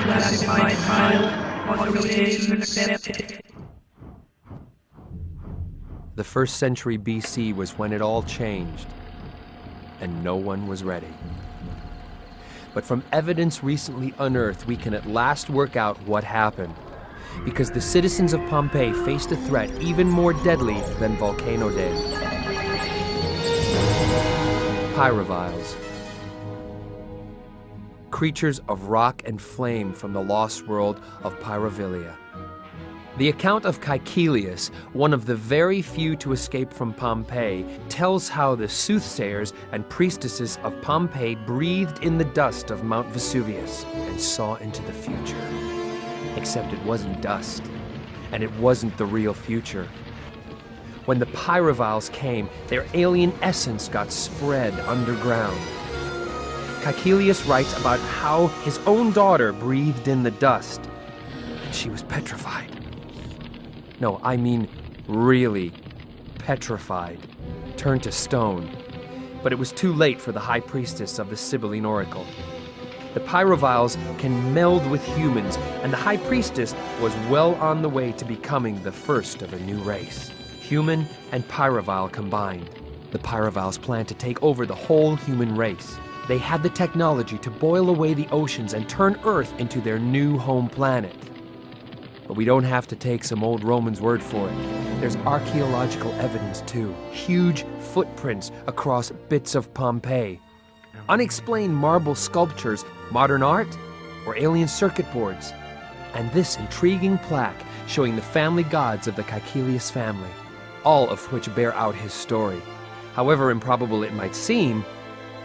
classified file, authorization accepted. The 1st century BC was when it all changed, and no one was ready. But from evidence recently unearthed, we can at last work out what happened, because the citizens of Pompeii faced a threat even more deadly than Volcano Day. Pyroviles. Creatures of rock and flame from the lost world of Pyrovilia. The account of Caecilius, one of the very few to escape from Pompeii, tells how the soothsayers and priestesses of Pompeii breathed in the dust of Mount Vesuvius and saw into the future. Except it wasn't dust, and it wasn't the real future. When the Pyroviles came, their alien essence got spread underground. Caecilius writes about how his own daughter breathed in the dust, and she was petrified. No, I mean really petrified, turned to stone. But it was too late for the high priestess of the Sibylline oracle. The Pyroviles can meld with humans, and the high priestess was well on the way to becoming the first of a new race. Human and Pyrovile combined. The Pyroviles planned to take over the whole human race. They had the technology to boil away the oceans and turn Earth into their new home planet. But we don't have to take some old Roman's word for it. There's archaeological evidence too. Huge footprints across bits of Pompeii. Unexplained marble sculptures, modern art, or alien circuit boards. And this intriguing plaque showing the family gods of the Caecilius family, all of which bear out his story. However improbable it might seem,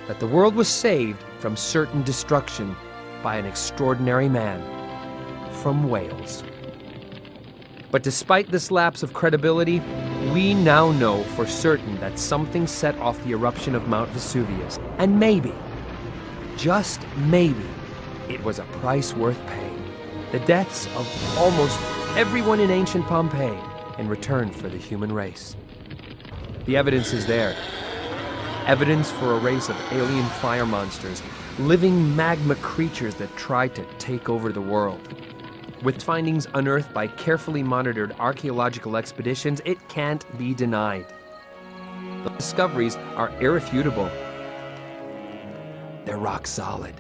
that the world was saved from certain destruction by an extraordinary man from Wales. But despite this lapse of credibility, we now know for certain that something set off the eruption of Mount Vesuvius. And maybe, just maybe, it was a price worth paying. The deaths of almost everyone in ancient Pompeii in return for the human race. The evidence is there. Evidence for a race of alien fire monsters, living magma creatures that tried to take over the world. With findings unearthed by carefully monitored archaeological expeditions, it can't be denied. The discoveries are irrefutable. They're rock solid.